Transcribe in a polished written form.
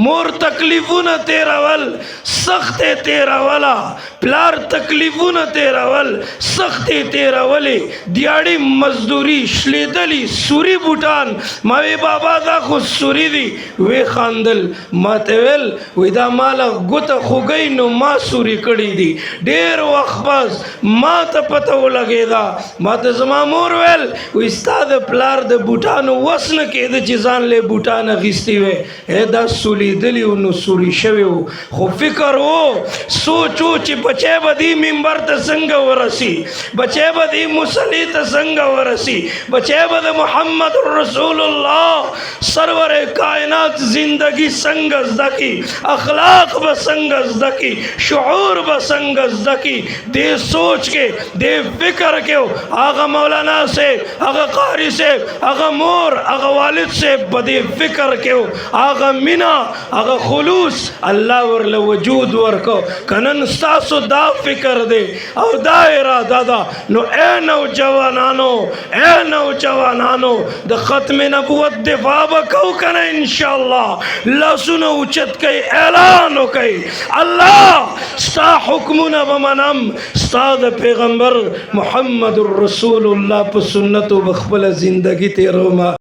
مور تکلیفونه تیرول سخت تیرولا پلار تکلیفونه تیرول سخت تیرولې دیاړي مزدوري شلیدلی سوري بوټان ما وی بابا دا خو سوري دي وی خاندل ما ته ویل وی دا مال ګوته خوګی نو ما سوري کړی دي ډېر وخت بس ما ته پته ولګېدا ما ته زما مور ویل وی استاد پلار د بوټانو وسنه کېده چې ځان له بوټان اخیستي وي دا سولیدلی نو سوري شوی خو فکر وو سوچو چې بچی به دې منبر ته څنګه ورسي بچی به دې مصلی ته څنګه ورسي بچی به د محمد رسول الله سرور کائنات زندگی څنګه زده کی اخلاق به څنګه زده کی شعور به څنګه زده کی دې سوچ کې دې فکر کې هغه مولانا سے هغه قاری سے هغه مور هغه والد سے په دې فکر کې هغه مینا هغه خلوص الله ورله وجود ورکو کنن ستاسو دا فکر دی او دا اراده ده نو اے نوجوانانو د ختم نبوت دفاع وکاو کنه ان شاء الله لاسونه اوچت کوي اعلان وکي الله ستا حکمونه بمنم ستا د پیغمبر محمد رسول الله په سنت او خپل زندگی تیروما